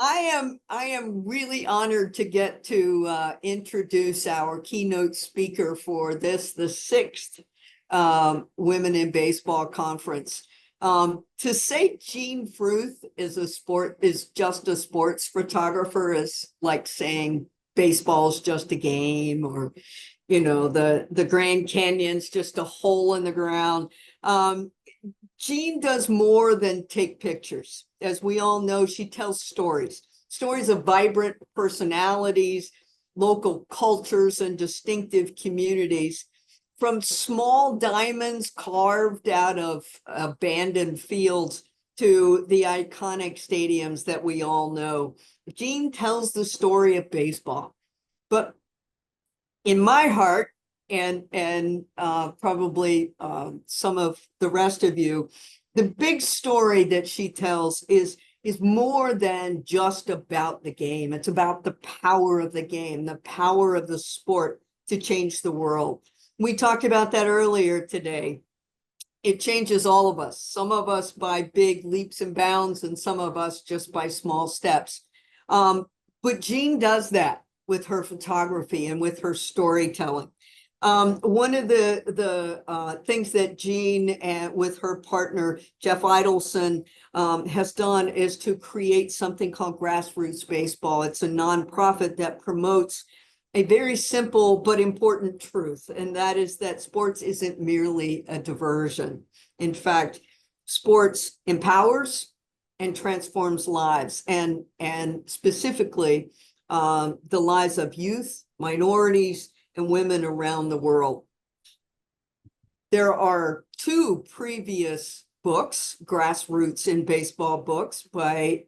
I am really honored to get to introduce our keynote speaker for the sixth Women in Baseball conference. To say Jean Fruth is just a sports photographer is like saying baseball's just a game, or the Grand Canyon's just a hole in the ground. Jean does more than take pictures. As we all know, she tells stories of vibrant personalities, local cultures, and distinctive communities. From small diamonds carved out of abandoned fields to the iconic stadiums that we all know, Jean tells the story of baseball. But in my heart, and probably some of the rest of you, the big story that she tells is more than just about the game. It's about the power of the game, the power of the sport to change the world. We talked about that earlier today. It changes all of us, some of us by big leaps and bounds, and some of us just by small steps. But Jean does that with her photography and with her storytelling. One of the things that Jean with her partner, Jeff Idelson, has done is to create something called Grassroots Baseball. It's a nonprofit that promotes a very simple but important truth, and that is that sports isn't merely a diversion. In fact, sports empowers and transforms lives, and specifically the lives of youth, minorities, and women around the world. There are two previous books, Grassroots in Baseball books by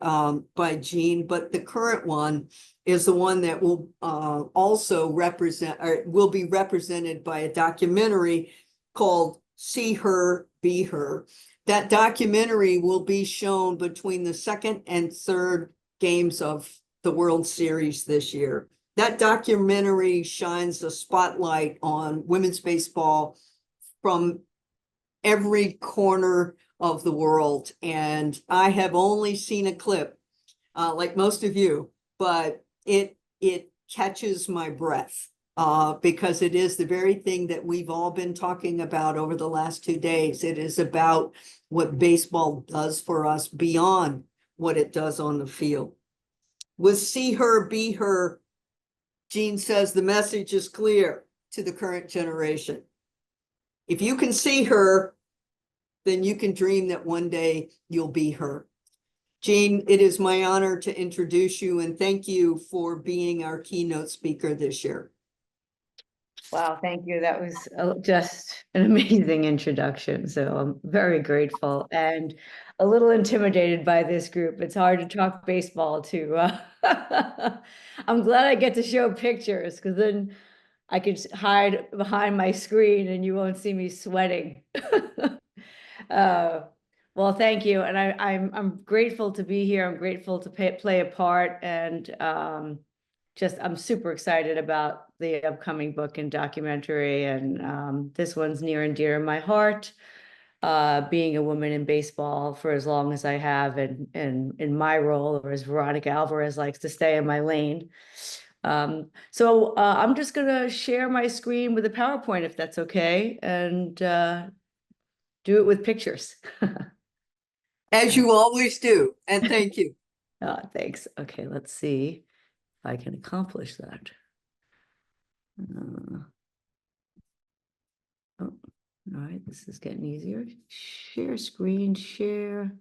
Jean, but the current one is the one that will also will be represented by a documentary called See Her, Be Her. That documentary will be shown between the second and third games of the World Series this year. That documentary shines a spotlight on women's baseball from every corner of the world. And I have only seen a clip, like most of you, but it catches my breath because it is the very thing that we've all been talking about over the last 2 days. It is about what baseball does for us beyond what it does on the field. With See Her, Be Her, Jean says the message is clear to the current generation. If you can see her, then you can dream that one day you'll be her. Jean, it is my honor to introduce you, and thank you for being our keynote speaker this year. Wow, thank you. That was just an amazing introduction. So I'm very grateful and a little intimidated by this group. It's hard to talk baseball too. I'm glad I get to show pictures, because then I could hide behind my screen and you won't see me sweating. Well, thank you. And I'm grateful to be here. I'm grateful to play a part, and I'm super excited about the upcoming book and documentary. And this one's near and dear to my heart, being a woman in baseball for as long as I have, and in my role, or as Veronica Alvarez likes to stay, in my lane. So I'm just going to share my screen with a PowerPoint, if that's okay, and do it with pictures. As you always do, and thank you. Thanks. Okay, let's see if I can accomplish that. All right, this is getting easier. Share screen, share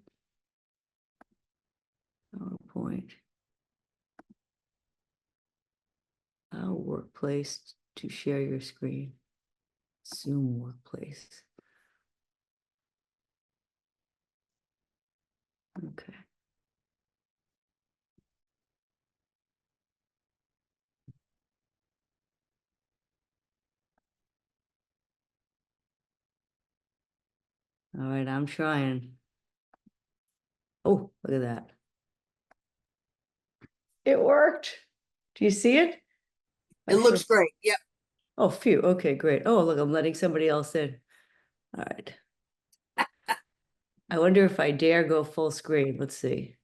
PowerPoint. Our workplace to share your screen. Zoom workplace. Okay. All right, I'm trying. Oh, look at that. It worked. Do you see it? It looks great. Yep. Oh, phew. Okay, great. Oh, look, I'm letting somebody else in. All right. I wonder if I dare go full screen. Let's see.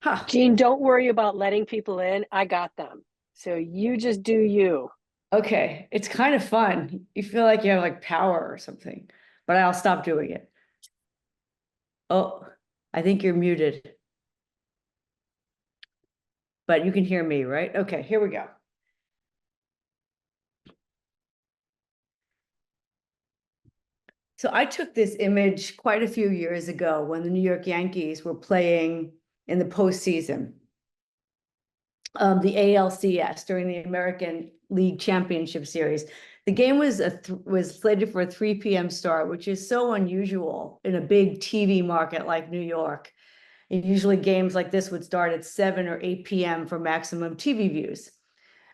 Huh. Jean, don't worry about letting people in. I got them. So you just do you. Okay, it's kind of fun. You feel like you have like power or something, but I'll stop doing it. Oh, I think you're muted. But you can hear me, right? Okay, here we go. So I took this image quite a few years ago when the New York Yankees were playing in the postseason, the ALCS during the American League Championship Series. The game was slated for a 3 p.m. start, which is so unusual in a big TV market like New York. And usually games like this would start at 7 or 8 p.m. for maximum TV views.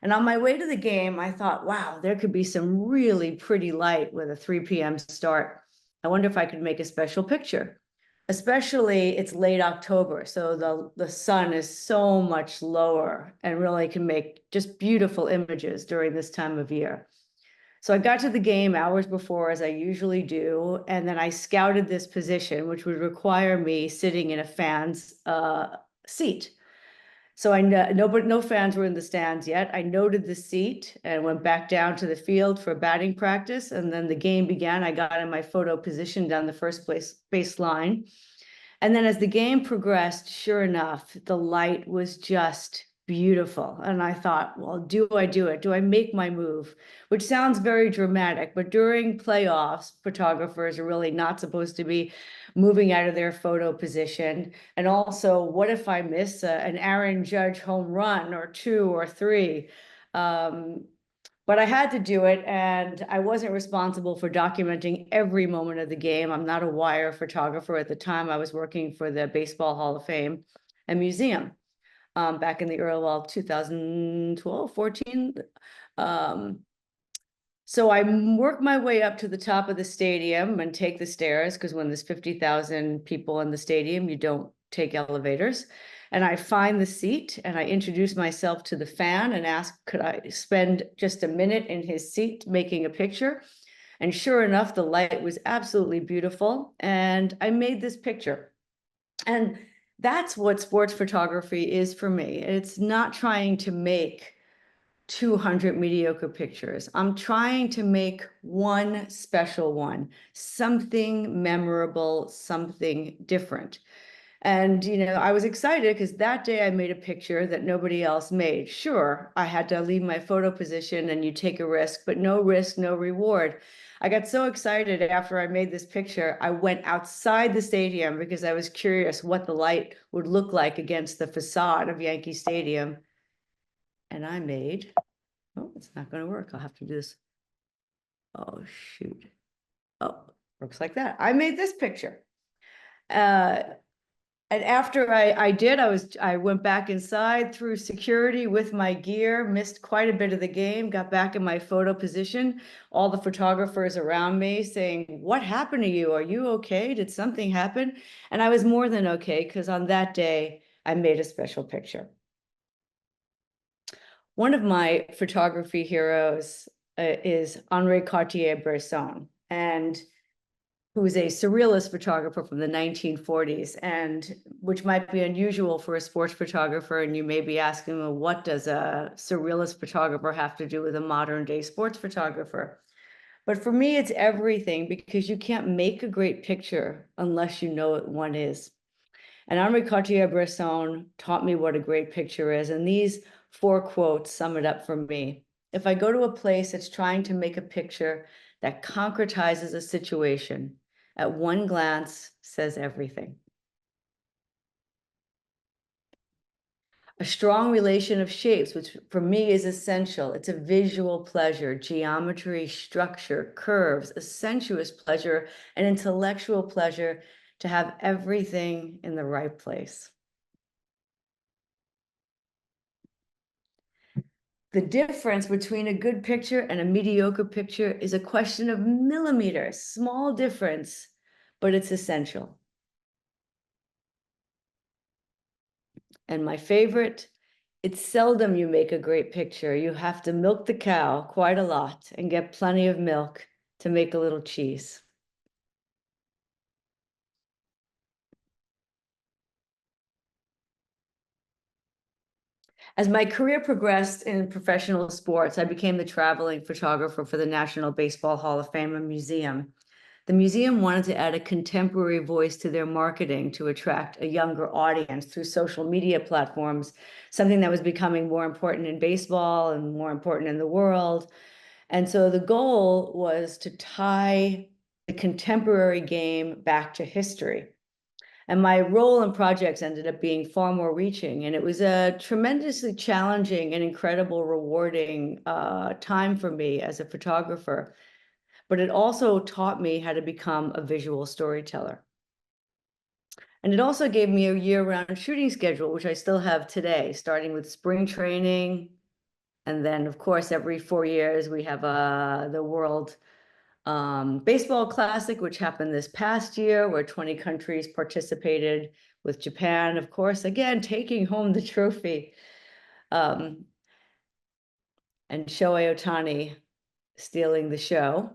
And on my way to the game, I thought, wow, there could be some really pretty light with a 3 p.m. start. I wonder if I could make a special picture. Especially it's late October, so the sun is so much lower and really can make just beautiful images during this time of year. So I got to the game hours before, as I usually do, and then I scouted this position, which would require me sitting in a fan's seat. So I know no fans were in the stands yet. I noted the seat and went back down to the field for batting practice. And then the game began. I got in my photo position down the first base line. And then as the game progressed, sure enough, the light was just beautiful. And I thought, well, do I do it? Do I make my move? Which sounds very dramatic, but during playoffs, photographers are really not supposed to be moving out of their photo position. And also, what if I miss an Aaron Judge home run or 2 or 3? But I had to do it, and I wasn't responsible for documenting every moment of the game. I'm not a wire photographer. At the time, I was working for the Baseball Hall of Fame and Museum back in the early 2012, 14. So I work my way up to the top of the stadium and take the stairs, because when there's 50,000 people in the stadium, you don't take elevators. And I find the seat and I introduce myself to the fan and ask, could I spend just a minute in his seat making a picture? And sure enough, the light was absolutely beautiful. And I made this picture. And that's what sports photography is for me. It's not trying to make 200 mediocre pictures. I'm trying to make one special one, something memorable, something different. And, I was excited because that day I made a picture that nobody else made. Sure, I had to leave my photo position and you take a risk, but no risk, no reward. I got so excited after I made this picture, I went outside the stadium because I was curious what the light would look like against the facade of Yankee Stadium. And I made, oh, it's not going to work. I'll have to do this. Oh, shoot. Oh, looks like that. I made this picture. And after I went back inside through security with my gear, missed quite a bit of the game, got back in my photo position. All the photographers around me saying, what happened to you? Are you okay? Did something happen? And I was more than okay, because on that day, I made a special picture. One of my photography heroes is Henri Cartier-Bresson, and who is a surrealist photographer from the 1940s, and which might be unusual for a sports photographer. And you may be asking, well, what does a surrealist photographer have to do with a modern day sports photographer? But for me, it's everything, because you can't make a great picture unless you know what one is. And Henri Cartier-Bresson taught me what a great picture is. And these 4 quotes sum it up for me. If I go to a place that's trying to make a picture that concretizes a situation, at one glance says everything. A strong relation of shapes, which for me is essential. It's a visual pleasure, geometry, structure, curves, a sensuous pleasure, an intellectual pleasure, to have everything in the right place. The difference between a good picture and a mediocre picture is a question of millimeters, small difference, but it's essential. And my favorite, it's seldom you make a great picture. You have to milk the cow quite a lot and get plenty of milk to make a little cheese. As my career progressed in professional sports, I became the traveling photographer for the National Baseball Hall of Fame and Museum. The museum wanted to add a contemporary voice to their marketing to attract a younger audience through social media platforms, something that was becoming more important in baseball and more important in the world. And so the goal was to tie the contemporary game back to history. And my role in projects ended up being far more reaching. And it was a tremendously challenging and incredible rewarding time for me as a photographer. But it also taught me how to become a visual storyteller. And it also gave me a year-round shooting schedule, which I still have today, starting with spring training. And then, of course, every 4 years, we have the World Baseball Classic, which happened this past year, where 20 countries participated, with Japan, of course, again, taking home the trophy. And Shohei Ohtani stealing the show.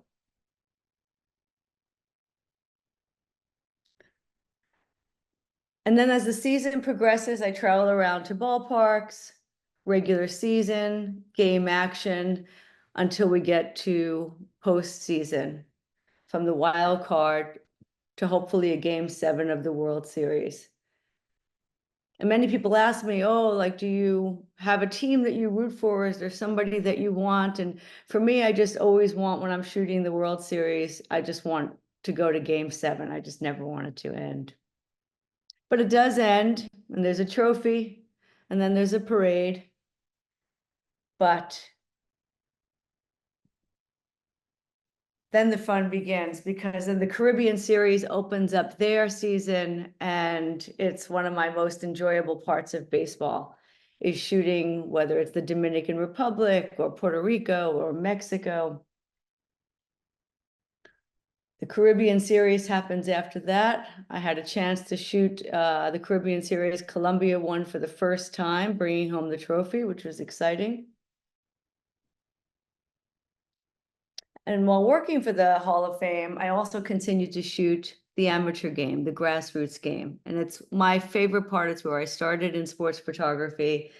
And then as the season progresses, I travel around to ballparks, regular season, game action, until we get to postseason, from the wild card to hopefully a game 7 of the World Series. And many people ask me, oh, like, do you have a team that you root for? Is there somebody that you want? And for me, I just always want, when I'm shooting the World Series, I just want to go to game 7. I just never want it to end. But it does end, and there's a trophy, and then there's a parade. But then the fun begins, because then the Caribbean Series opens up their season, and it's one of my most enjoyable parts of baseball, is shooting, whether it's the Dominican Republic or Puerto Rico or Mexico. The Caribbean Series happens after that. I had a chance to shoot the Caribbean Series. Colombia won for the first time, bringing home the trophy, which was exciting. And while working for the Hall of Fame, I also continued to shoot the amateur game, the grassroots game. And it's my favorite part. It's where I started in sports photography.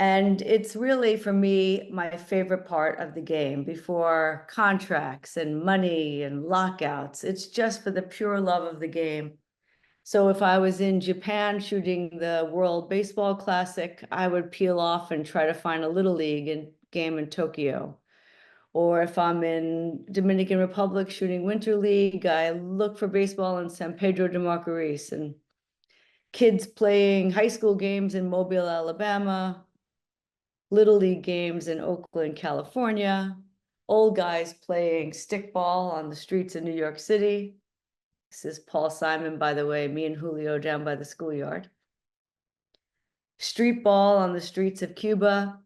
And it's really, for me, my favorite part of the game, before contracts and money and lockouts. It's just for the pure love of the game. So if I was in Japan shooting the World Baseball Classic, I would peel off and try to find a Little League game in Tokyo. Or if I'm in Dominican Republic shooting Winter League, I look for baseball in San Pedro de Macorís, and kids playing high school games in Mobile, Alabama, Little League games in Oakland, California, old guys playing stickball on the streets of New York City. This is Paul Simon, by the way, me and Julio down by the schoolyard. Street ball on the streets of Cuba.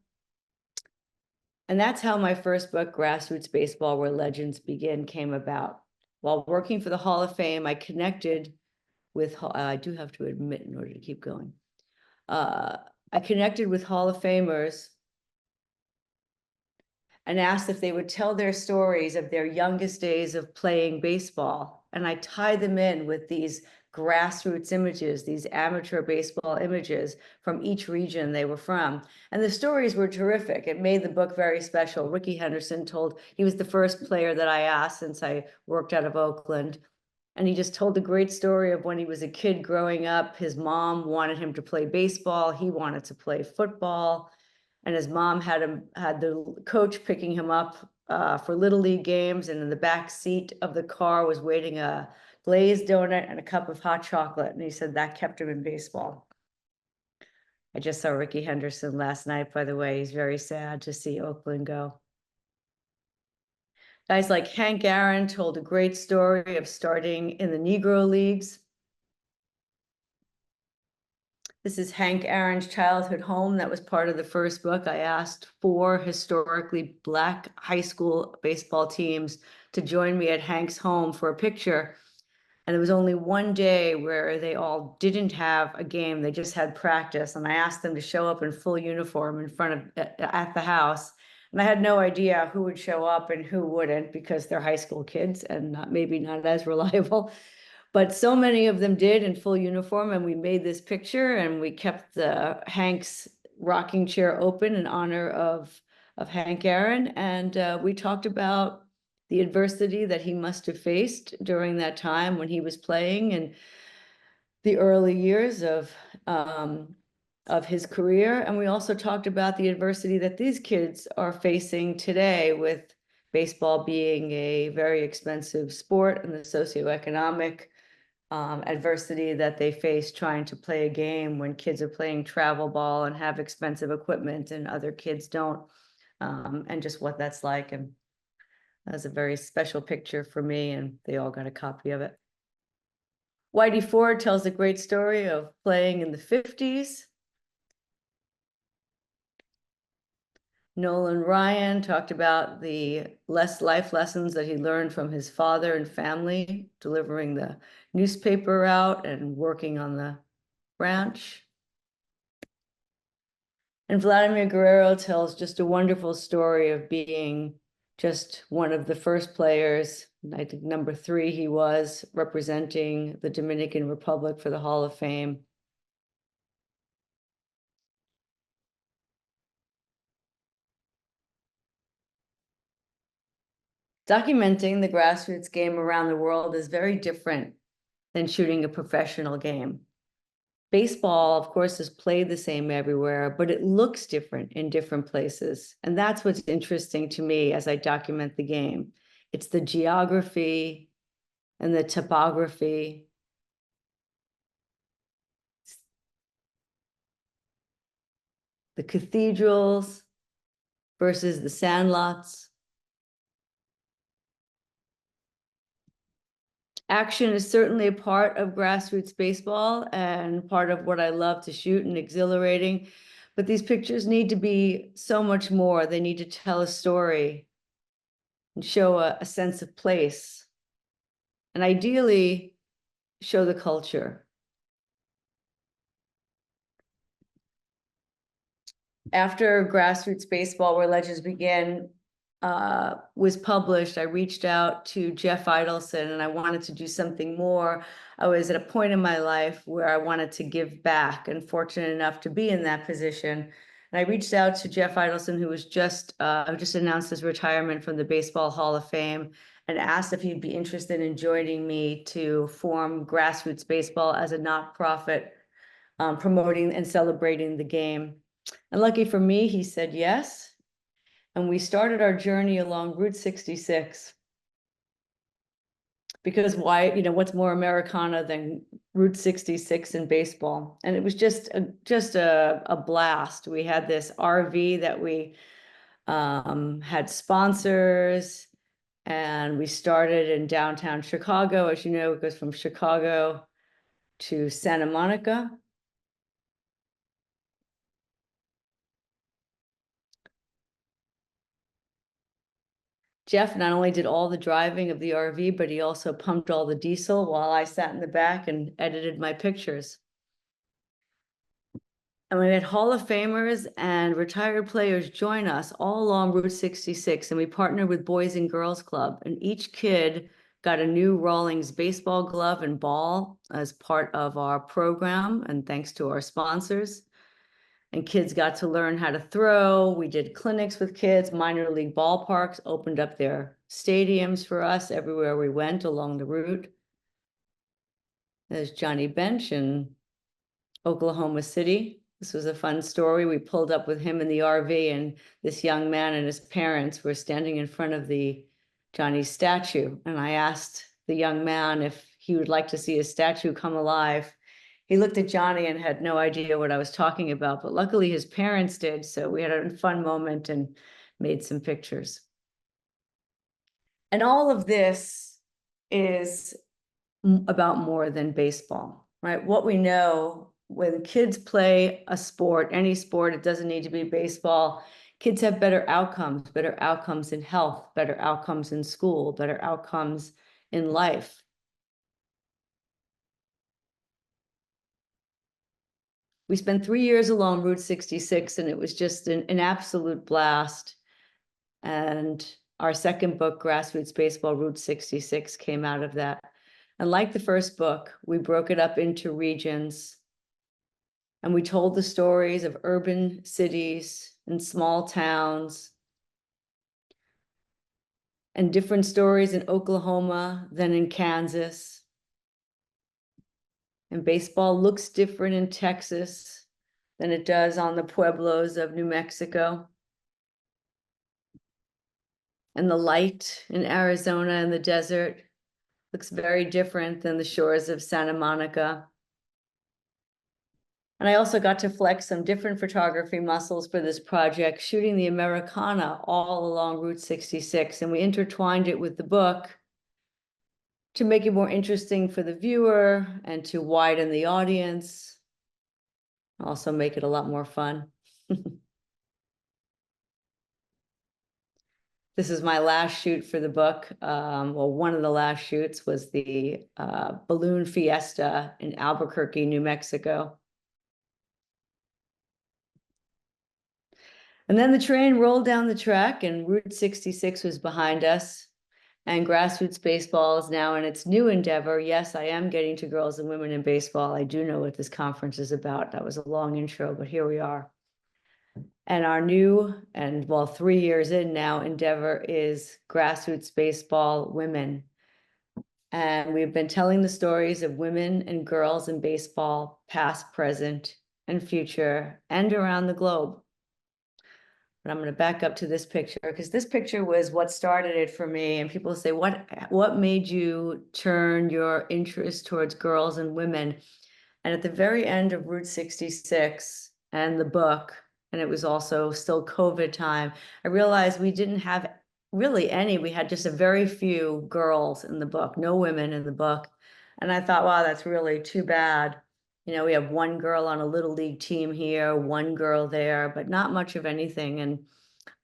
And that's how my first book, Grassroots Baseball, Where Legends Begin, came about. While working for the Hall of Fame, I connected with, I do have to admit in order to keep going, I connected with Hall of Famers and asked if they would tell their stories of their youngest days of playing baseball. And I tied them in with these grassroots images, these amateur baseball images from each region they were from. And the stories were terrific. It made the book very special. Ricky Henderson he was the first player that I asked since I worked out of Oakland. And he just told a great story of when he was a kid growing up. His mom wanted him to play baseball. He wanted to play football. And his mom had the coach picking him up for Little League games. And in the back seat of the car was waiting a glazed donut and a cup of hot chocolate. And he said that kept him in baseball. I just saw Ricky Henderson last night, by the way. He's very sad to see Oakland go. Guys like Hank Aaron told a great story of starting in the Negro Leagues. This is Hank Aaron's childhood home. That was part of the first book. I asked 4 historically Black high school baseball teams to join me at Hank's home for a picture. And there was only one day where they all didn't have a game. They just had practice. And I asked them to show up in full uniform in front of at the house. And I had no idea who would show up and who wouldn't, because they're high school kids and maybe not as reliable. But so many of them did in full uniform, and we made this picture, and we kept Hank's rocking chair open in honor of Hank Aaron. And we talked about the adversity that he must have faced during that time when he was playing and the early years of his career. And we also talked about the adversity that these kids are facing today, with baseball being a very expensive sport and the socioeconomic adversity that they face trying to play a game when kids are playing travel ball and have expensive equipment and other kids don't, and just what that's like. And that's a very special picture for me, and they all got a copy of it. Whitey Ford tells a great story of playing in the 50s. Nolan Ryan talked about the life lessons that he learned from his father and family, delivering the newspaper out and working on the ranch. And Vladimir Guerrero tells just a wonderful story of being just one of the first players. I think number 3 he was, representing the Dominican Republic for the Hall of Fame. Documenting the grassroots game around the world is very different than shooting a professional game. Baseball, of course, is played the same everywhere, but it looks different in different places. And that's what's interesting to me as I document the game. It's the geography and the topography. The cathedrals versus the sandlots. Action is certainly a part of grassroots baseball and part of what I love to shoot and exhilarating. But these pictures need to be so much more. They need to tell a story and show a sense of place, and ideally show the culture. After Grassroots Baseball, Where Legends Begin, was published, I reached out to Jeff Idelson, and I wanted to do something more. I was at a point in my life where I wanted to give back, and fortunate enough to be in that position. And I reached out to Jeff Idelson, who was just announced his retirement from the Baseball Hall of Fame, and asked if he'd be interested in joining me to form Grassroots Baseball as a nonprofit, promoting and celebrating the game. And lucky for me, he said yes. And we started our journey along Route 66. Because why, what's more Americana than Route 66 in baseball? And it was just a blast. We had this RV that we had sponsors, and we started in downtown Chicago. As you know, it goes from Chicago to Santa Monica. Jeff not only did all the driving of the RV, but he also pumped all the diesel while I sat in the back and edited my pictures. And we had Hall of Famers and retired players join us all along Route 66. And we partnered with Boys and Girls Club. And each kid got a new Rawlings baseball glove and ball as part of our program, and thanks to our sponsors. And kids got to learn how to throw. We did clinics with kids. Minor league ballparks opened up their stadiums for us everywhere we went along the route. There's Johnny Bench in Oklahoma City. This was a fun story. We pulled up with him in the RV, and this young man and his parents were standing in front of the Johnny statue. And I asked the young man if he would like to see his statue come alive. He looked at Johnny and had no idea what I was talking about, but luckily his parents did. So we had a fun moment and made some pictures. And all of this is about more than baseball, right? What we know, when kids play a sport, any sport, it doesn't need to be baseball, kids have better outcomes in health, better outcomes in school, better outcomes in life. We spent 3 years along Route 66, and it was just an absolute blast. And our second book, Grassroots Baseball, Route 66, came out of that. And like the first book, we broke it up into regions. And we told the stories of urban cities and small towns, and different stories in Oklahoma than in Kansas. And baseball looks different in Texas than it does on the pueblos of New Mexico. And the light in Arizona and the desert looks very different than the shores of Santa Monica. And I also got to flex some different photography muscles for this project, shooting the Americana all along Route 66. And we intertwined it with the book to make it more interesting for the viewer and to widen the audience. Also make it a lot more fun. This is my last shoot for the book. Well, one of the last shoots was the balloon fiesta in Albuquerque, New Mexico. And then the train rolled down the track and Route 66 was behind us. And Grassroots Baseball is now in its new endeavor. Yes, I am getting to girls and women in baseball. I do know what this conference is about. That was a long intro, but here we are. And our new, and well, 3 years in now, endeavor is Grassroots Baseball Women. And we've been telling the stories of women and girls in baseball, past, present, and future, and around the globe. But I'm going to back up to this picture because this picture was what started it for me. And people say, what made you turn your interest towards girls and women? And at the very end of Route 66 and the book, and it was also still COVID time, I realized we didn't have really any. We had just a very few girls in the book, no women in the book. And I thought, wow, that's really too bad. You know, we have one girl on a little league team here, one girl there, but not much of anything. And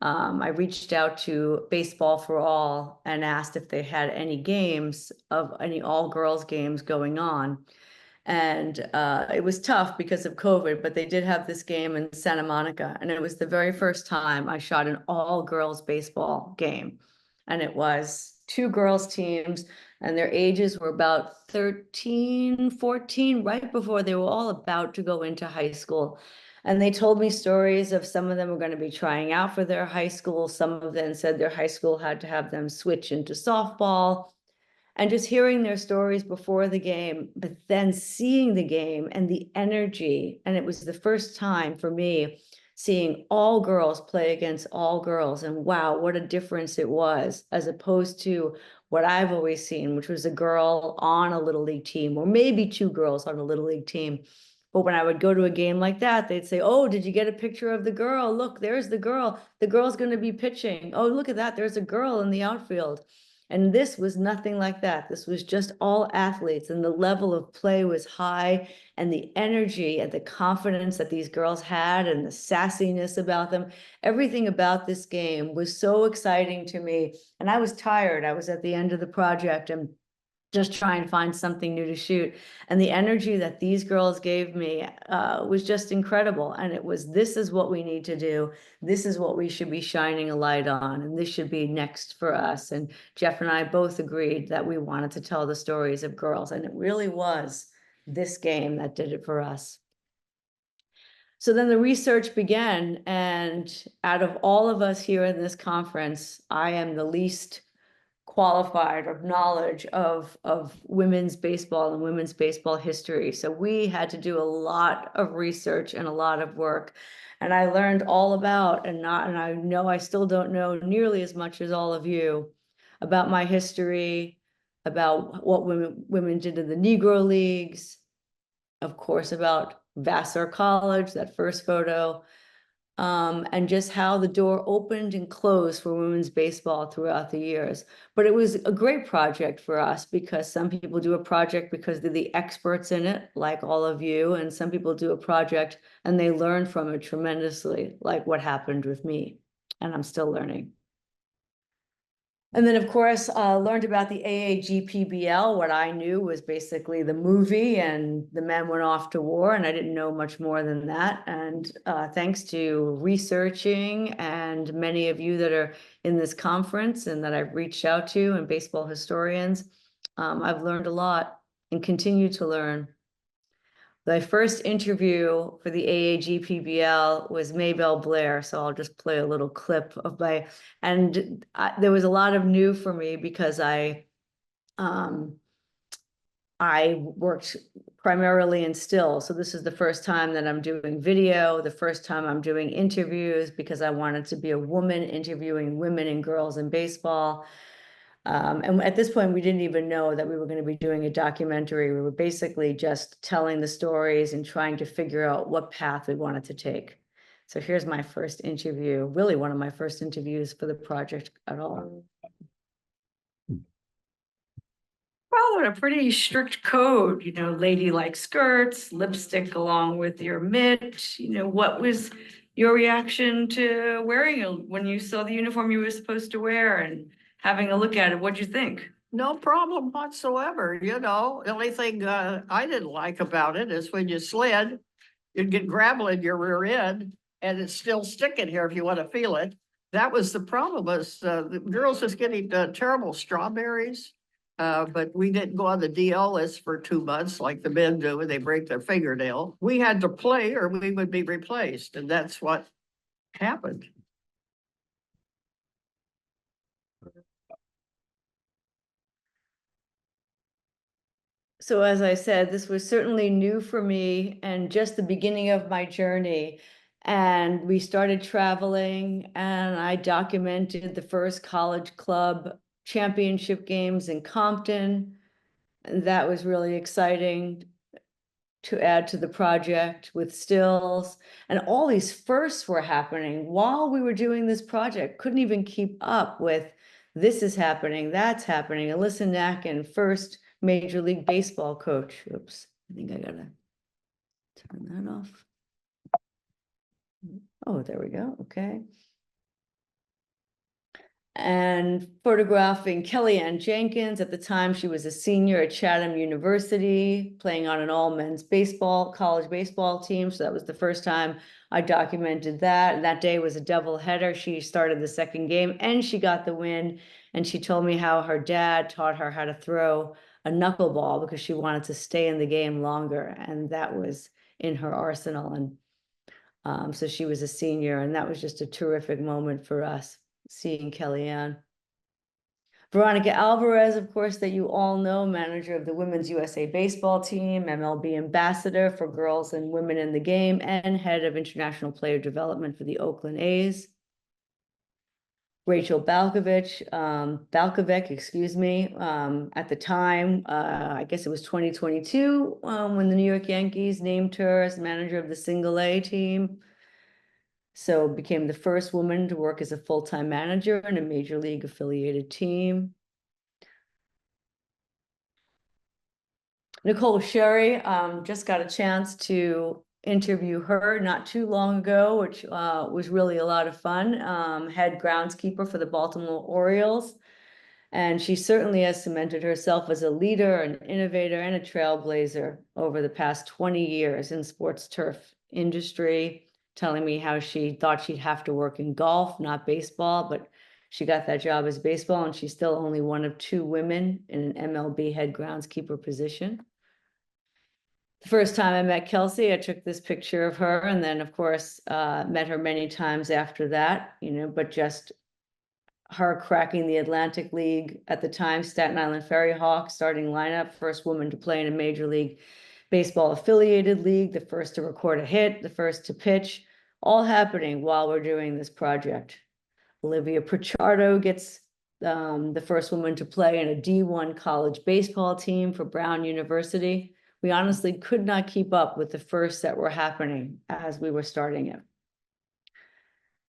I reached out to Baseball for All and asked if they had any games of any all girls games going on. And it was tough because of COVID, but they did have this game in Santa Monica. And it was the very first time I shot an all girls baseball game. And it was 2 girls teams and their ages were about 13, 14, right before they were all about to go into high school. And they told me stories of some of them were going to be trying out for their high school. Some of them said their high school had to have them switch into softball. And just hearing their stories before the game, but then seeing the game and the energy. And it was the first time for me seeing all girls play against all girls. And wow, what a difference it was, as opposed to what I've always seen, which was a girl on a little league team, or maybe 2 girls on a little league team. But when I would go to a game like that, they'd say, oh, did you get a picture of the girl? Look, there's the girl. The girl's going to be pitching. Oh, look at that. There's a girl in the outfield. And this was nothing like that. This was just all athletes, and the level of play was high, and the energy and the confidence that these girls had and the sassiness about them, everything about this game was so exciting to me. And I was tired. I was at the end of the project and just trying to find something new to shoot. And the energy that these girls gave me was just incredible. And it was, this is what we need to do. This is what we should be shining a light on. And this should be next for us. And Jeff and I both agreed that we wanted to tell the stories of girls. And it really was this game that did it for us. So then the research began. And out of all of us here in this conference, I am the least qualified of knowledge of women's baseball and women's baseball history. So we had to do a lot of research and a lot of work. And I learned all about, and I know I still don't know nearly as much as all of you about my history, about what women did in the Negro Leagues, of course, about Vassar College, that first photo, and just how the door opened and closed for women's baseball throughout the years. But it was a great project for us because some people do a project because they're the experts in it, like all of you, and some people do a project and they learn from it tremendously, like what happened with me, and I'm still learning. And then, of course, learned about the AAGPBL. What I knew was basically the movie, and the men went off to war, and I didn't know much more than that. And thanks to researching and many of you that are in this conference and that I've reached out to, and baseball historians, I've learned a lot and continue to learn. My first interview for the AAGPBL was Maybelle Blair, so I'll just play a little clip of there was a lot of new for me because I worked primarily in still. So this is the first time that I'm doing video, the first time I'm doing interviews because I wanted to be a woman interviewing women and girls in baseball. And at this point, we didn't even know that we were going to be doing a documentary. We were basically just telling the stories and trying to figure out what path we wanted to take. So here's my first interview, really one of my first interviews for the project at all. Followed a pretty strict code, you know, ladylike skirts, lipstick along with your mitt. You know, what was your reaction to wearing it when you saw the uniform you were supposed to wear and having a look at it? What'd you think? No problem whatsoever, you know. The only thing I didn't like about it is when you slid, you'd get gravel in your rear end and it's still sticking here if you want to feel it. That was the problem, was the girls was getting terrible strawberries. But we didn't go on the DL list for 2 months like the men do when they break their fingernail. We had to play or we would be replaced, and that's what happened. So as I said, this was certainly new for me and just the beginning of my journey. And we started traveling and I documented the first college club championship games in Compton. And that was really exciting to add to the project with stills. And all these firsts were happening while we were doing this project. Couldn't even keep up with this is happening, that's happening. Alyssa Nacken, first Major League Baseball coach. Oops, I think I gotta turn that off. Oh, there we go, okay. And photographing Kellyanne Jenkins. At the time, she was a senior at Chatham University, playing on an all-men's baseball, college baseball team. So that was the first time I documented that. And that day was a doubleheader. She started the second game and she got the win. And she told me how her dad taught her how to throw a knuckleball because she wanted to stay in the game longer. And that was in her arsenal. And so she was a senior, and that was just a terrific moment for us, seeing Kellyanne. Veronica Alvarez, of course, that you all know, manager of the Women's USA Baseball team, MLB ambassador for girls and women in the game, and head of international player development for the Oakland A's. Rachel Balkovec, at the time, I guess it was 2022, when the New York Yankees named her as manager of the single A team. So became the first woman to work as a full-time manager in a major league affiliated team. Nicole Sherry, just got a chance to interview her not too long ago, which was really a lot of fun. Head groundskeeper for the Baltimore Orioles. And she certainly has cemented herself as a leader, an innovator, and a trailblazer over the past 20 years in sports turf industry, telling me how she thought she'd have to work in golf, not baseball, but she got that job as baseball, and she's still only one of 2 women in an MLB head groundskeeper position. The first time I met Kelsey, I took this picture of her, and then, of course, met her many times after that, you know, but just her cracking the Atlantic League at the time, Staten Island Ferry Hawks starting lineup, first woman to play in a Major League Baseball affiliated league, the first to record a hit, the first to pitch, all happening while we're doing this project. Olivia Pichardo gets the first woman to play in a D1 college baseball team for Brown University. We honestly could not keep up with the firsts that were happening as we were starting it.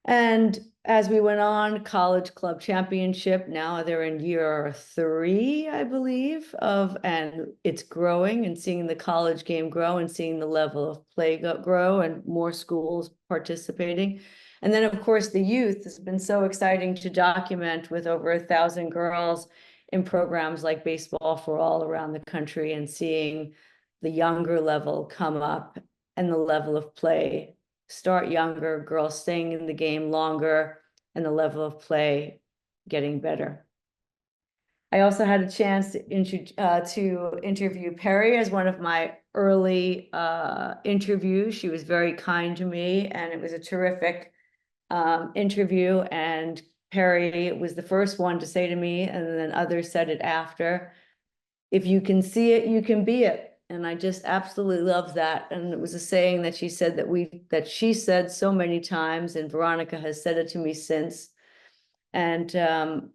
And as we went on, college club championship, now they're in year 3, I believe, and it's growing, and seeing the college game grow and seeing the level of play grow and more schools participating. And then, of course, the youth has been so exciting to document, with over 1,000 girls in programs like Baseball for All around the country, and seeing the younger level come up and the level of play start younger, girls staying in the game longer, and the level of play getting better. I also had a chance to interview Perry as one of my early interviews. She was very kind to me, and it was a terrific interview. And Perry was the first one to say to me, and then others said it after, if you can see it, you can be it. And I just absolutely love that. And it was a saying that she said that she said so many times, and Veronica has said it to me since. And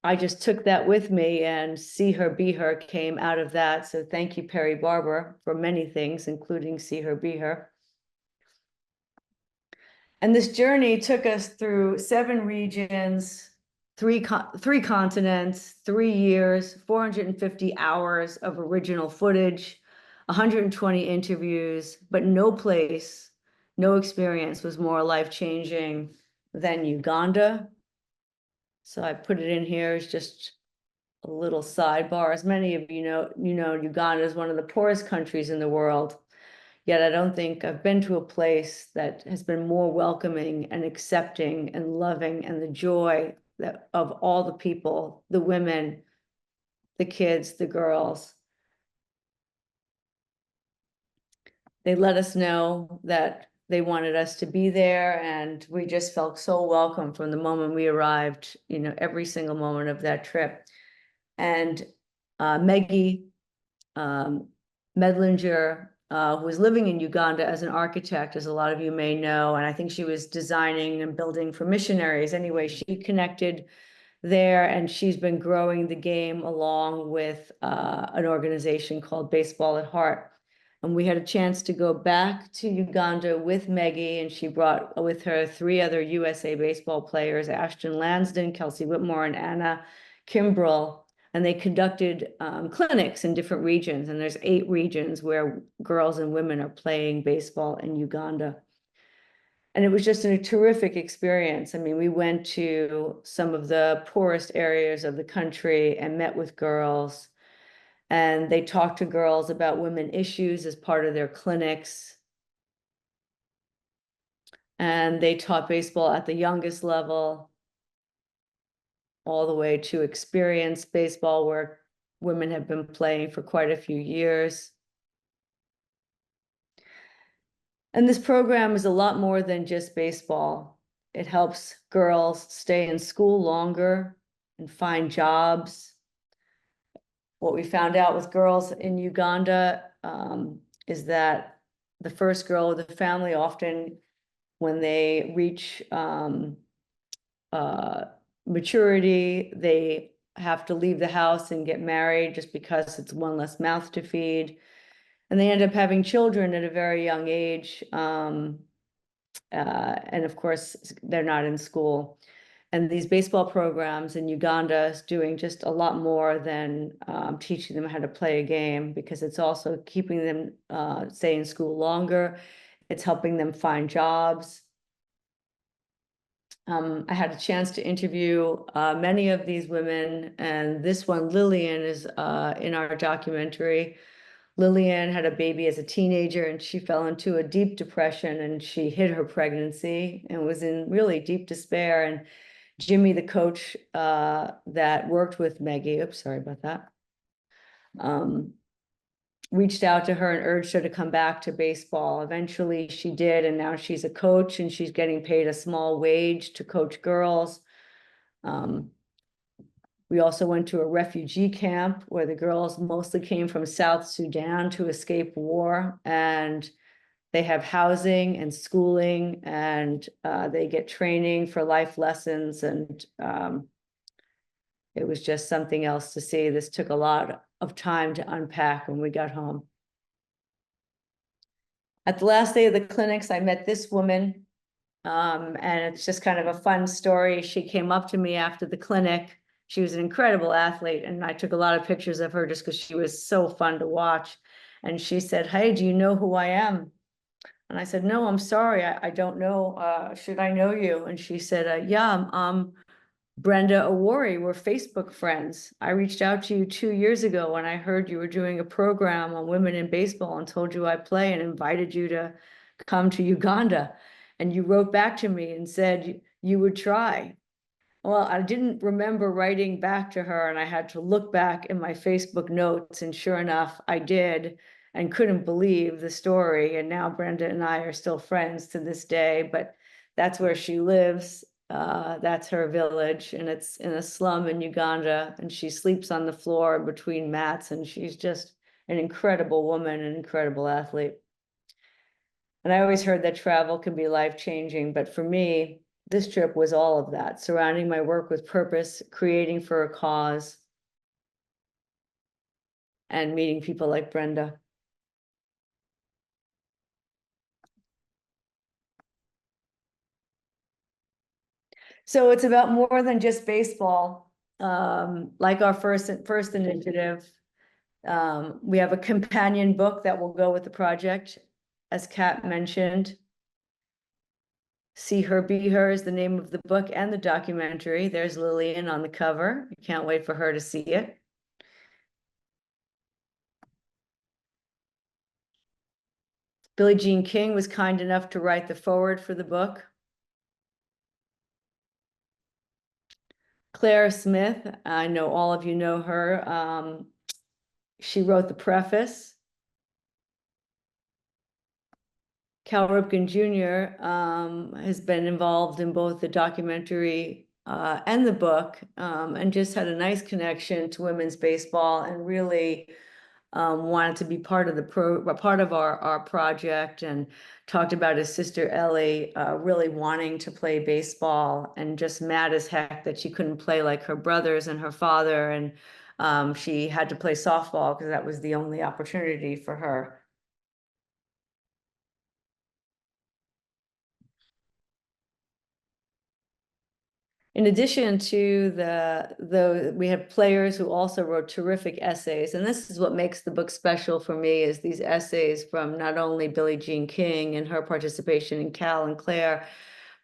I just took that with me, and See Her, Be Her came out of that. So thank you, Perry Barber, for many things, including See Her, Be Her. And this journey took us through 7 regions, three continents, 3 years, 450 hours of original footage, 120 interviews, but no place, no experience was more life-changing than Uganda. So I put it in here as just a little sidebar. As many of you know, Uganda is one of the poorest countries in the world. Yet I don't think I've been to a place that has been more welcoming and accepting and loving, and the joy of all the people, the women, the kids, the girls. They let us know that they wanted us to be there, and we just felt so welcome from the moment we arrived, every single moment of that trip. And Maggie Medlinger, who was living in Uganda as an architect, as a lot of you may know, and I think she was designing and building for missionaries. Anyway, she connected there, and she's been growing the game along with an organization called Baseball at Heart. And we had a chance to go back to Uganda with Maggie, and she brought with her 3 other USA baseball players, Ashton Lansden, Kelsey Whitmore, and Anna Kimbrell. And they conducted clinics in different regions. And there's 8 regions where girls and women are playing baseball in Uganda. And it was just a terrific experience. I mean, we went to some of the poorest areas of the country and met with girls. And they talked to girls about women issues as part of their clinics. And they taught baseball at the youngest level, all the way to experienced baseball, where women have been playing for quite a few years. And this program is a lot more than just baseball. It helps girls stay in school longer and find jobs. What we found out with girls in Uganda is that the first girl of the family, often when they reach maturity, they have to leave the house and get married just because it's one less mouth to feed. And they end up having children at a very young age. And of course, they're not in school. And these baseball programs in Uganda is doing just a lot more than teaching them how to play a game, because it's also keeping them stay in school longer. It's helping them find jobs. I had a chance to interview many of these women, and this one, Lillian, is in our documentary. Lillian had a baby as a teenager, and she fell into a deep depression, and she hid her pregnancy and was in really deep despair. And Jimmy, the coach that worked with Maggie, oops, sorry about that, reached out to her and urged her to come back to baseball. Eventually she did, and now she's a coach, and she's getting paid a small wage to coach girls. We also went to a refugee camp where the girls mostly came from South Sudan to escape war, and they have housing and schooling, and they get training for life lessons. And it was just something else to see. This took a lot of time to unpack when we got home. At the last day of the clinics, I met this woman, and it's just kind of a fun story. She came up to me after the clinic. She was an incredible athlete, and I took a lot of pictures of her just because she was so fun to watch. And she said, "Hey, do you know who I am?" And I said, "No, I'm sorry, I don't know. Should I know you?" And she said, "Yeah, I'm Brenda Awori. We're Facebook friends. I reached out to you 2 years ago when I heard you were doing a program on women in baseball and told you I play and invited you to come to Uganda. And you wrote back to me and said you would try. Well, I didn't remember writing back to her, and I had to look back in my Facebook notes, and sure enough, I did, and couldn't believe the story. And now Brenda and I are still friends to this day, but that's where she lives. That's her village, and it's in a slum in Uganda, and she sleeps on the floor between mats, and she's just an incredible woman, an incredible athlete. And I always heard that travel can be life-changing, but for me, this trip was all of that, surrounding my work with purpose, creating for a cause, and meeting people like Brenda. So it's about more than just baseball. Like our first initiative, we have a companion book that will go with the project, as Kat mentioned. See Her, Be Her is the name of the book and the documentary. There's Lillian on the cover. I can't wait for her to see it. Billie Jean King was kind enough to write the foreword for the book. Claire Smith, I know all of you know her. She wrote the preface. Cal Ripken Jr. Has been involved in both the documentary and the book, and just had a nice connection to women's baseball, and really wanted to be part of our project, and talked about his sister Ellie really wanting to play baseball, and just mad as heck that she couldn't play like her brothers and her father, and she had to play softball because that was the only opportunity for her. In addition to we had players who also wrote terrific essays, and this is what makes the book special for me, is these essays from not only Billie Jean King and her participation in Cal and Claire,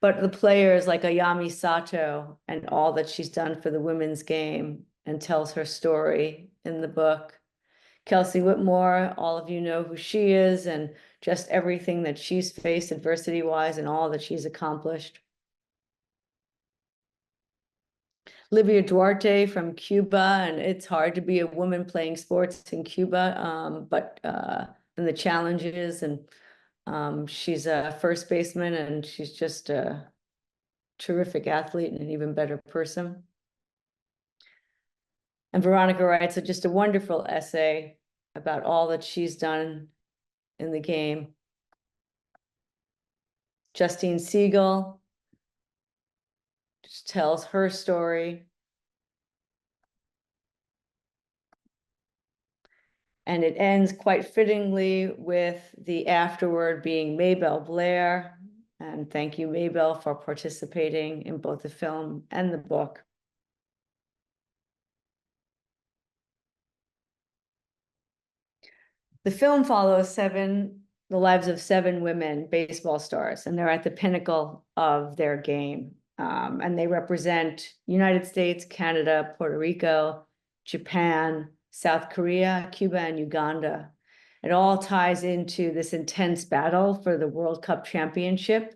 but the players like Ayami Sato and all that she's done for the women's game, and tells her story in the book. Kelsey Whitmore, all of you know who she is, and just everything that she's faced adversity-wise and all that she's accomplished. Livia Duarte from Cuba, and it's hard to be a woman playing sports in Cuba, but and the challenges, and she's a first baseman, and she's just a terrific athlete and an even better person. And Veronica writes just a wonderful essay about all that she's done in the game. Justine Siegel just tells her story. And it ends quite fittingly with the afterword being Maybelle Blair. And thank you, Maybelle, for participating in both the film and the book. The film follows the lives of 7 women baseball stars, and they're at the pinnacle of their game. And they represent United States, Canada, Puerto Rico, Japan, South Korea, Cuba, and Uganda. It all ties into this intense battle for the World Cup championship.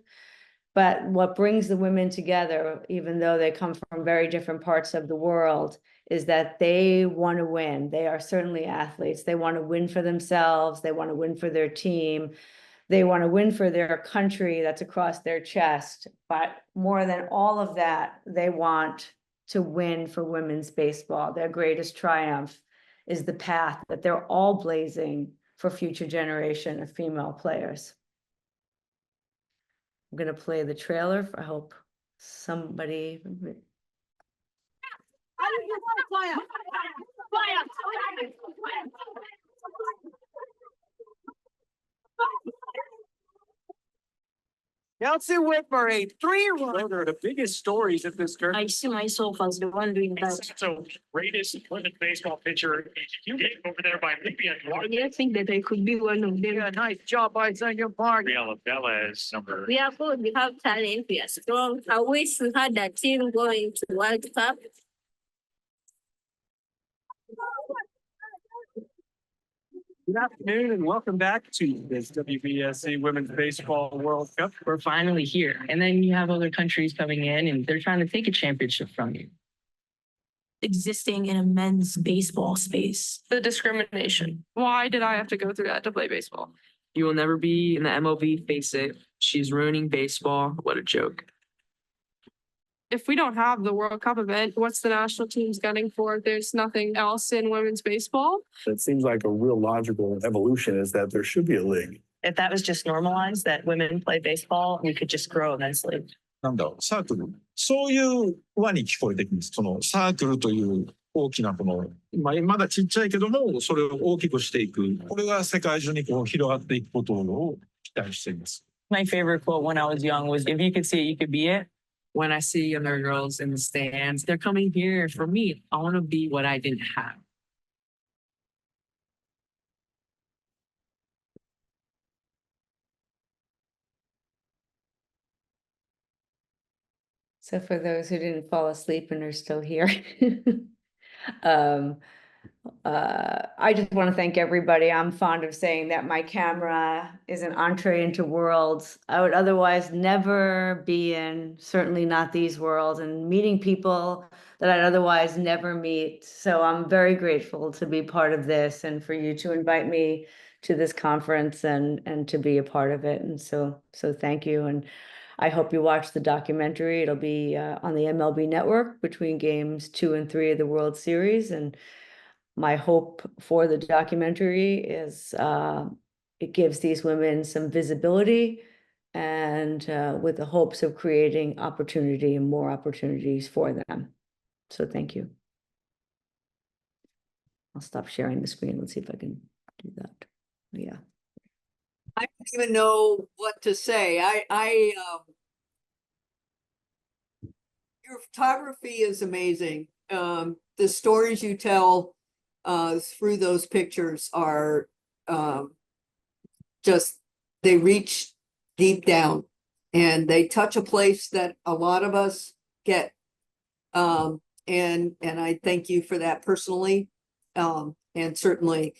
But what brings the women together, even though they come from very different parts of the world, is that they want to win. They are certainly athletes. They want to win for themselves. They want to win for their team. They want to win for their country that's across their chest. But more than all of that, they want to win for women's baseball. Their greatest triumph is the path that they're all blazing for future generation of female players. I'm going to play the trailer. I hope somebody. Kelsey Whitmore, a 3-run. Those are the biggest stories of this tournament. I see myself as the one doing that. So greatest women's baseball pitcher you get over there by Livia I Duarte. didn't think that I could be one of them. Yeah, nice job by your part. Gabriela Velez, number. We are good, we have talent, we are strong. I wish we had a team going to World Cup. Good afternoon and welcome back to this WBSC Women's Baseball World Cup. We're finally here. And then you have other countries coming in and they're trying to take a championship from you. Existing in a men's baseball space. The discrimination. Why did I have to go through that to play baseball? You will never be in the MLB, face it. She's ruining baseball. What a joke. If we don't have the World Cup event, what's the national teams gunning for? There's nothing else in women's baseball. It seems like a real logical evolution is that there should be a league. If that was just normalized, that women play baseball, we could just grow immensely. なんだろう、サークル。そういう輪に聞こえてきます。そのサークルという大きなこの、まだちっちゃいけども、それを大きくしていく。これが世界中にこう広がっていくことを期待しています。My favorite quote when I was young was, if you could see it, you could be it. When I see younger girls in the stands, they're coming here for me. I want to be what I didn't have. So for those who didn't fall asleep and are still here, I just want to thank everybody. I'm fond of saying that my camera is an entree into worlds I would otherwise never be in, certainly not these worlds, and meeting people that I'd otherwise never meet. So I'm very grateful to be part of this and for you to invite me to this conference and to be a part of it. And so thank you. And I hope you watch the documentary. It'll be on the MLB network between games 2 and 3 of the World Series. And my hope for the documentary is it gives these women some visibility and with the hopes of creating opportunity and more opportunities for them. So thank you. I'll stop sharing the screen. Let's see if I can do that. Yeah. I don't even know what to say. Your photography is amazing. The stories you tell through those pictures are just, they reach deep down and they touch a place that a lot of us get. And I thank you for that personally. And certainly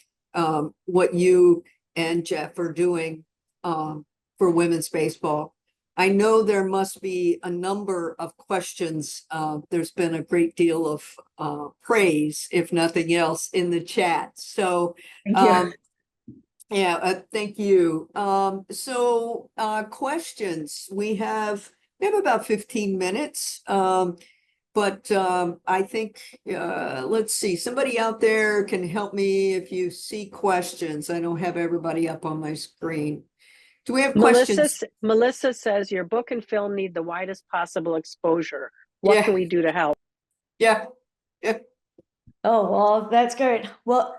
what you and Jeff are doing for women's baseball. I know there must be a number of questions. There's been a great deal of praise, if nothing else, in the chat. So yeah, thank you. Questions. We have about 15 minutes. But I think, let's see, somebody out there can help me if you see questions. I don't have everybody up on my screen. Do we have questions? Melissa says your book and film need the widest possible exposure. What can we do to help? Yeah. Oh, well, that's great. Well,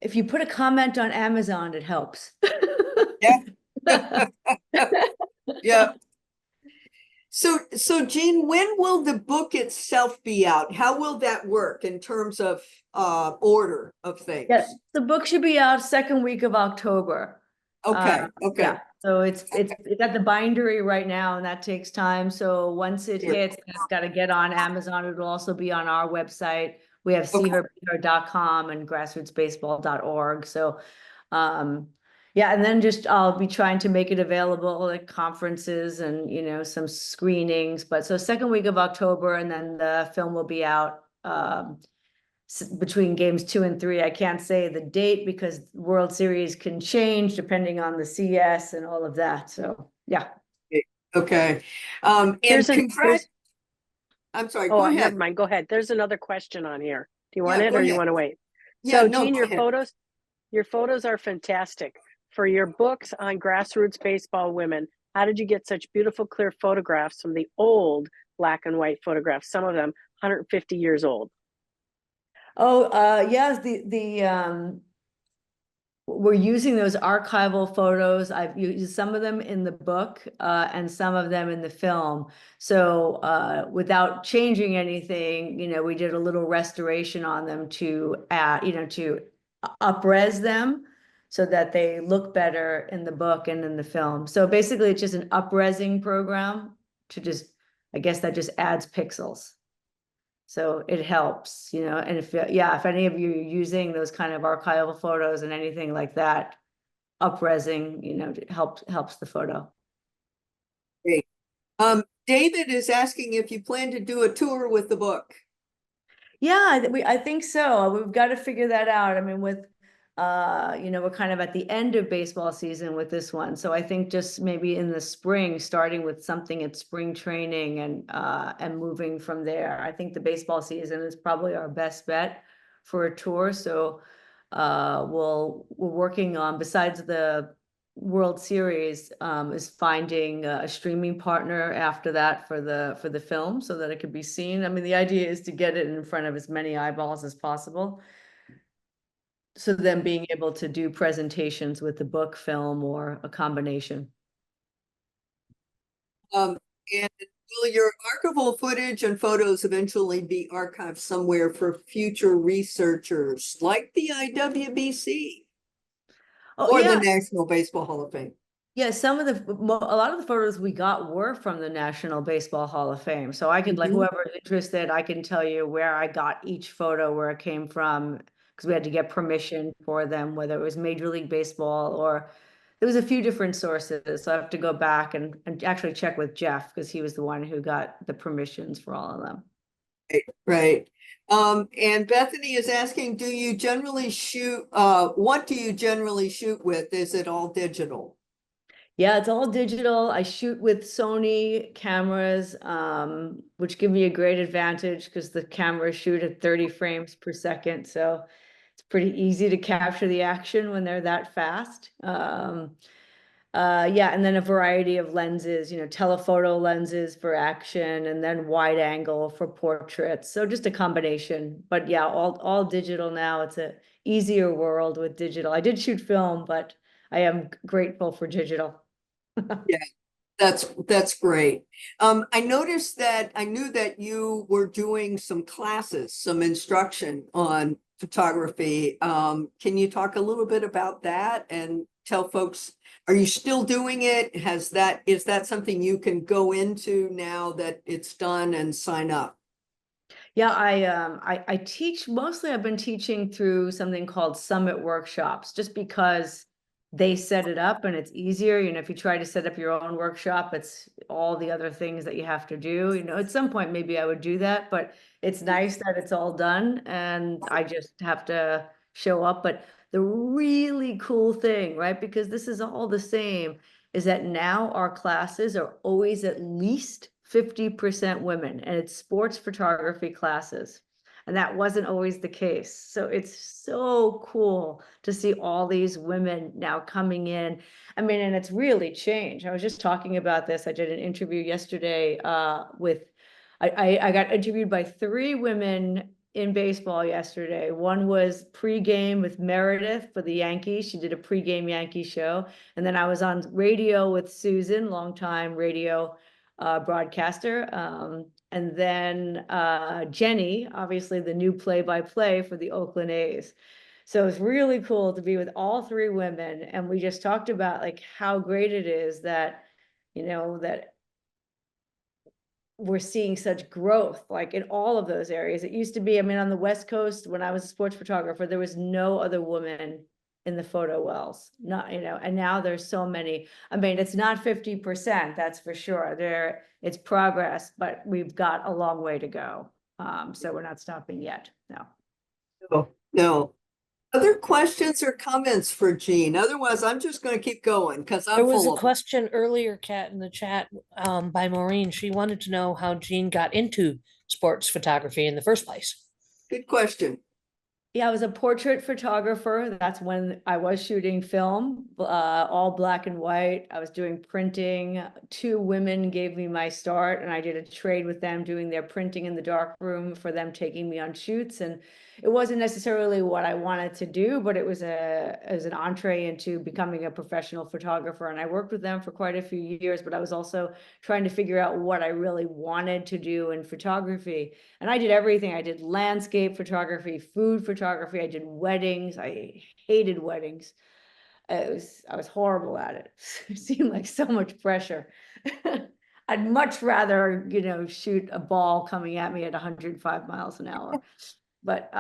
if you put a comment on Amazon, it helps. Yeah. Yeah. So Jean, when will the book itself be out? How will that work in terms of order of things? Yes, the book should be out second week of October. Okay. Yeah. So it's at the bindery right now, and that takes time. So once it hits, it's got to get on Amazon. It'll also be on our website. We have seeher.com and grassrootsbaseball.org. So yeah, and then I'll be trying to make it available at conferences and some screenings. But so second week of October, and then the film will be out between games 2 and 3. I can't say the date because World Series can change depending on the CS and all of that. So yeah. Okay. And I'm sorry. Oh, go ahead. never mind. Go ahead. There's another question on here. Do you want it or ahead. you want to wait? Yeah, so no, Jean, go ahead. your photos are fantastic. For your books on Grassroots Baseball Women, how did you get such beautiful, clear photographs from the old black and white photographs, some of them 150 years old? Oh, yes, we're using those archival photos. I've used some of them in the book and some of them in the film. So without changing anything, we did a little restoration on them to add, to up-res them so that they look better in the book and in the film. So basically it's just an up-resing program to I guess that just adds pixels. So it helps, you know, and if, yeah, if any of you are using those kind of archival photos and anything like that, upresing, you know, helps the photo. Great. David is asking if you plan to do a tour with the book. Yeah, I think so. We've got to figure that out. I mean, with you know, we're kind of at the end of baseball season with this one. So I think just maybe in the spring, starting with something at spring training and moving from there. I think the baseball season is probably our best bet for a tour. So we're working on, besides the World Series, is finding a streaming partner after that for the film so that it could be seen. I mean, the idea is to get it in front of as many eyeballs as possible. So then being able to do presentations with the book, film, or a combination. And will your archival footage and photos eventually be archived somewhere for future researchers like the IWBC or the National Baseball Hall of Fame? Yeah, some of a lot of the photos we got were from the National Baseball Hall of Fame. So I could, like, whoever's interested, I can tell you where I got each photo, where it came from, because we had to get permission for them, whether it was Major League Baseball or there was a few different sources. So I have to go back and actually check with Jeff, because he was the one who got the permissions for all of them. Right. And Bethany is asking, do you generally shoot, what do you generally shoot with? Is it all digital? Yeah, it's all digital. I shoot with Sony cameras, which give me a great advantage because the cameras shoot at 30 frames per second. So it's pretty easy to capture the action when they're that fast. Yeah, and then a variety of lenses, you know, telephoto lenses for action, and then wide angle for portraits. So just a combination. But yeah, all digital now. It's a easier world with digital. I did shoot film, but I am grateful for digital. Yeah, that's great. I noticed that I knew that you were doing some classes, some instruction on photography. Can you talk a little bit about that and tell folks, are you still doing it? Is that something you can go into now that it's done and sign up? Yeah, I teach mostly. I've been teaching through something called Summit Workshops, just because they set it up and it's easier. You know, if you try to set up your own workshop, it's all the other things that you have to do. You know, at some point maybe I would do that, but it's nice that it's all done and I just have to show up. But the really cool thing, right, because this is all the same, is that now our classes are always at least 50% women, and it's sports photography classes. And that wasn't always the case. So it's so cool to see all these women now coming in. I mean, and it's really changed. I was just talking about this. I did an interview yesterday I got interviewed by 3 women in baseball yesterday. One was pregame with Meredith for the Yankees. She did a pregame Yankee show. And then I was on radio with Susan, longtime radio broadcaster. And then Jenny, obviously the new play-by-play for the Oakland A's. So it's really cool to be with all 3 women. And we just talked about like how great it is that, you know, that we're seeing such growth like in all of those areas. It used to be, I mean, on the West Coast, when I was a sports photographer, there was no other woman in the photo wells, not, you know, and now there's so many. I mean, it's not 50%, that's for sure. It's progress, but we've got a long way to go. So we're not stopping yet. No. Other questions or comments for Jean? Otherwise, I'm just going to keep going because I'm There was full a of question earlier, Kat, in the chat by Maureen. She wanted to know how Jean got into sports photography in the first place. Good question. Yeah, I was a portrait photographer. That's when I was shooting film, all black and white. I was doing printing. 2 women gave me my start, and I did a trade with them doing their printing in the dark room for them taking me on shoots. And it wasn't necessarily what I wanted to do, but it was an entree into becoming a professional photographer. And I worked with them for quite a few years, but I was also trying to figure out what I really wanted to do in photography. And I did everything. I did landscape photography, food photography. I did weddings. I hated weddings. I was horrible at it. It seemed like so much pressure. I'd much rather, you know, shoot a ball coming at me at 105 miles an hour. But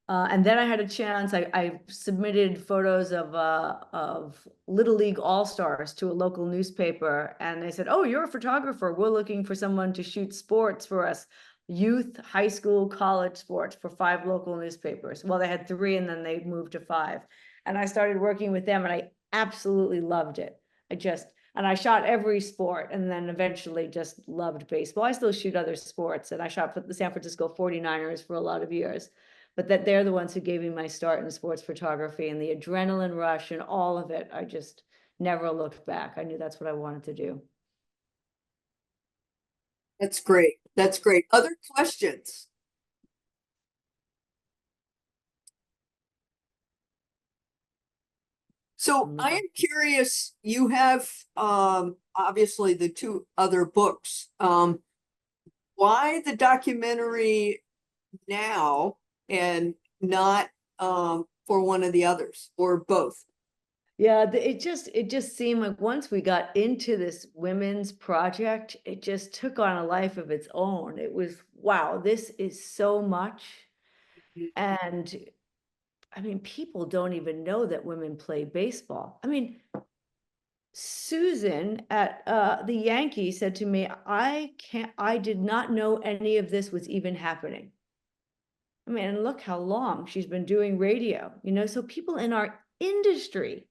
and then I had a chance, I submitted photos of Little League All-Stars to a local newspaper, and they said, oh, you're a photographer. We're looking for someone to shoot sports for us, youth, high school, college sports, for 5 local newspapers. Well, they had 3 and then they moved to 5. And I started working with them and I absolutely loved it. And I shot every sport and then eventually just loved baseball. I still shoot other sports, and I shot for the San Francisco 49ers for a lot of years. But that they're the ones who gave me my start in sports photography, and the adrenaline rush and all of it. I just never looked back. I knew that's what I wanted to do. That's great. That's great. Other questions? So I am curious, you have obviously the 2 other books. Why the documentary now and not for one of the others, or both? Yeah, it just seemed like once we got into this women's project, it just took on a life of its own. It was, wow, this is so much. And I mean, people don't even know that women play baseball. I mean, Susan at the Yankees said to me, I did not know any of this was even happening. I mean, and look how long she's been doing radio, you know, so people in our industry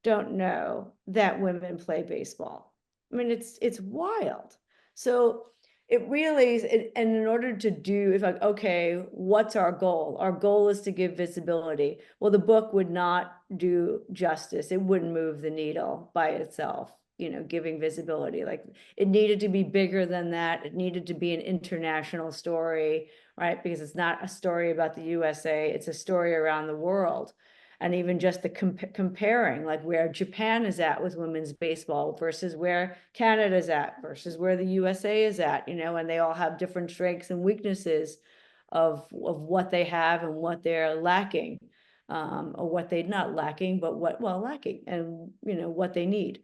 don't know that women play baseball. I mean, it's wild. So it really is, and in order to do, it's like, okay, what's our goal? Our goal is to give visibility. Well, the book would not do justice. It wouldn't move the needle by itself, you know, giving visibility. Like, it needed to be bigger than that. It needed to be an international story, right? Because it's not a story about the USA, it's a story around the world. And even just the comparing, like where Japan is at with women's baseball versus where Canada's at versus where the USA is at, you know, and they all have different strengths and weaknesses of what they have and what they're lacking, or what they're not lacking, but lacking, and, you know, what they need.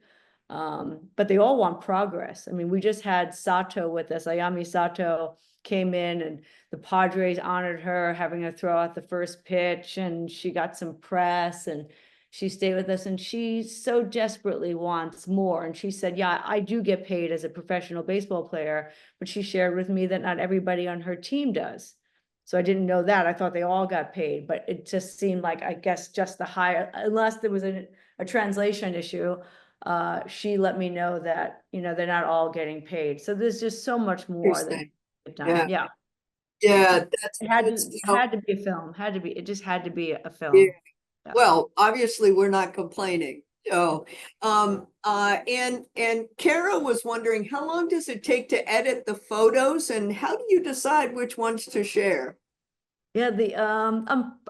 But they all want progress. I mean, we just had Sato with us. Ayami Sato came in, and the Padres honored her, having her throw out the first pitch, and she got some press, and she stayed with us, and she so desperately wants more. And she said, yeah, I do get paid as a professional baseball player, but she shared with me that not everybody on her team does. So I didn't know that. I thought they all got paid, but it just seemed like, I guess, just the higher, unless there was a translation issue, she let me know that, you know, they're not all getting paid. So there's just so much more that done. Yeah. That's, it had to be a film. It just had to be a film. Yeah. Well, obviously we're not complaining. So and Kara was wondering, how long does it take to edit the photos, and how do you decide which ones to share? Yeah,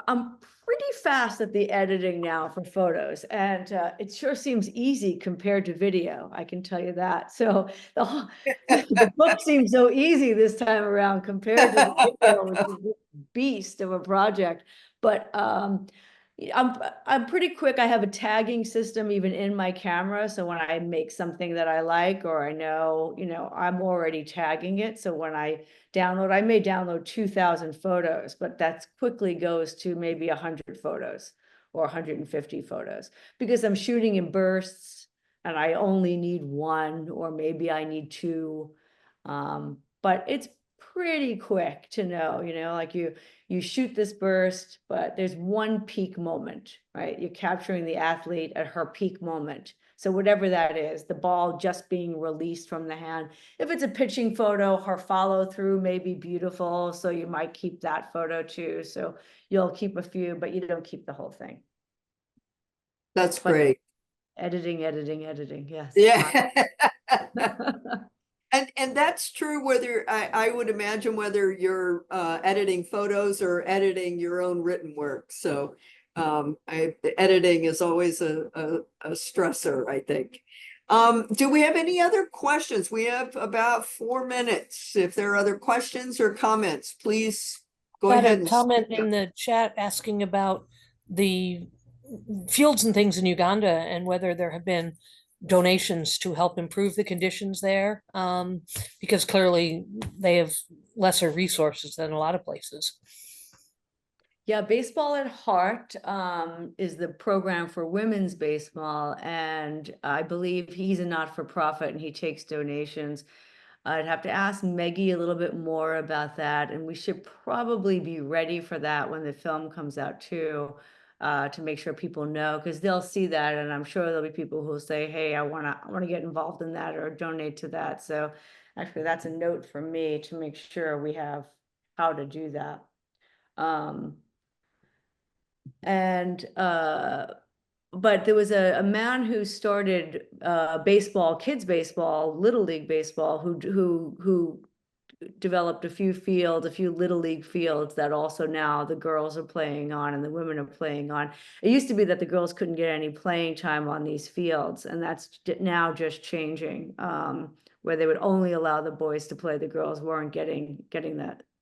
I'm pretty fast at the editing now for photos, and it sure seems easy compared to video, I can tell you that. So the book seems so easy this time around compared to the video, which is this beast of a project. But I'm pretty quick. I have a tagging system even in my camera. So when I make something that I like, or I know, you know, I'm already tagging it. So when I download, I may download 2,000 photos, but that quickly goes to maybe 100 photos or 150 photos, because I'm shooting in bursts and I only need 1, or maybe I need 2. But it's pretty quick to know, you know, like you shoot this burst, but there's one peak moment, right? You're capturing the athlete at her peak moment. So whatever that is, the ball just being released from the hand. If it's a pitching photo, her follow through may be beautiful. So you might keep that photo too. So you'll keep a few, but you don't keep the whole thing. That's great. Editing, yes. Yeah. And that's true whether I would imagine whether you're editing photos or editing your own written work. So editing is always a stressor, I think. Do we have any other questions? We have about 4 minutes. If there are other questions or comments, please go ahead. A comment in the chat asking about the fields and things in Uganda, and whether there have been donations to help improve the conditions there, because clearly they have lesser resources than a lot of places. Yeah, Baseball at Heart is the program for women's baseball, and I believe he's a not-for-profit and he takes donations. I'd have to ask Meggie a little bit more about that, and we should probably be ready for that when the film comes out too, to make sure people know, because they'll see that, and I'm sure there'll be people who'll say, "Hey, I wanna get involved in that or donate to that." So actually, that's a note for me to make sure we have how to do that. But there was a man who started baseball, kids baseball, little league baseball, who developed a few little league fields that also now the girls are playing on and the women are playing on. It used to be that the girls couldn't get any playing time on these fields, and that's now just changing, where they would only allow the boys to play, the girls weren't getting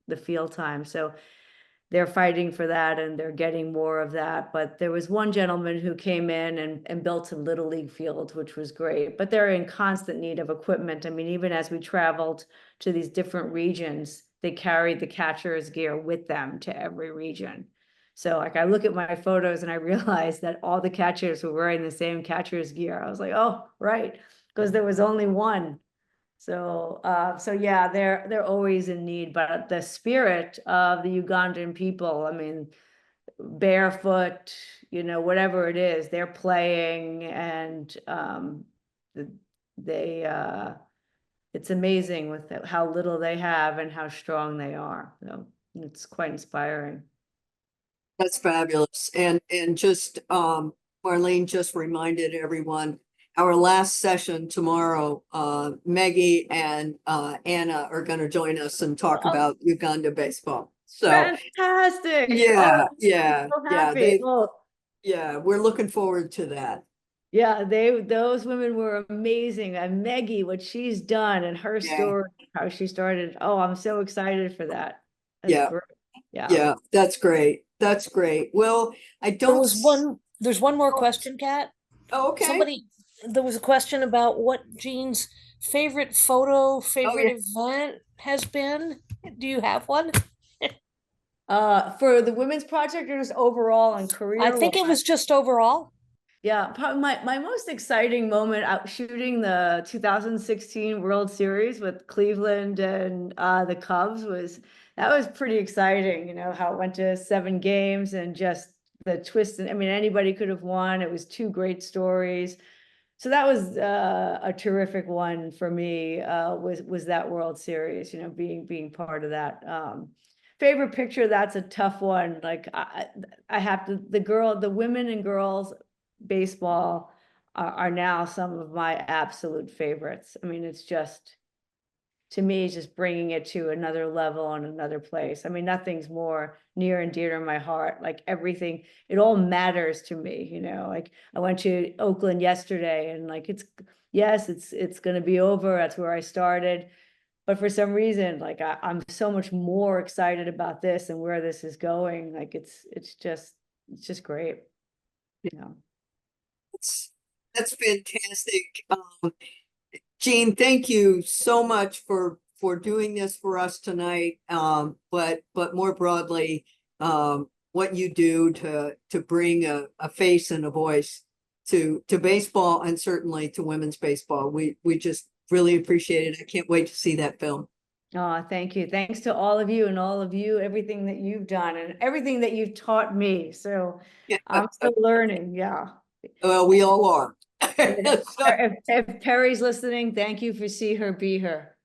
the field time. So they're fighting for that and they're getting more of that. But there was one gentleman who came in and built some little league fields, which was great, but they're in constant need of equipment. I mean, even as we traveled to these different regions, they carried the catcher's gear with them to every region. So like, I look at my photos and I realize that all the catchers were wearing the same catcher's gear. I was like, oh, right, because there was only one. So, yeah, they're always in need, but the spirit of the Ugandan people, I mean, barefoot, whatever it is, they're playing, and it's amazing with how little they have and how strong they are. So it's quite inspiring. That's fabulous. And just, Marlene just reminded everyone, our last session tomorrow, Maggie and Anna are going to join us and talk about Uganda baseball. So fantastic. Yeah, Oh, yeah, so yeah. happy. Yeah, we're looking forward to that. Yeah, those women were amazing. And Maggie, what she's done and her story, how she started. Oh, I'm so excited for that. That's great. Yeah, that's great. That's great. Well, There's one more question, Kat. Oh, okay. There was a question about what Jean's favorite event has been. Do you have one? For the women's project or just overall and career? I think it was just overall. Yeah, probably my most exciting moment out shooting the 2016 World Series with Cleveland and the Cubs was pretty exciting. How it went to 7 games and just the twist. And I mean, anybody could have won. It was 2 great stories. So that was a terrific one for me. Was that World Series? Being part of that. Favorite picture, that's a tough one. Like I have to, the women and girls baseball are now some of my absolute favorites. I mean, it's just, to me, it's just bringing it to another level and another place. I mean, nothing's more near and dear to my heart. Like everything, it all matters to me, like I went to Oakland yesterday and like, it's going to be over. That's where I started. But for some reason, like I'm so much more excited about this and where this is going. Like it's just great. That's fantastic. Jean, thank you so much for doing this for us tonight. But more broadly, what you do to bring a face and a voice to baseball and certainly to women's baseball. We just really appreciate it. I can't wait to see that film. Oh, thank you. Thanks to all of you, everything that you've done and everything that you've taught me. So I'm still learning. Yeah. Well, we all are. If Perry's listening, thank you for see her, be her.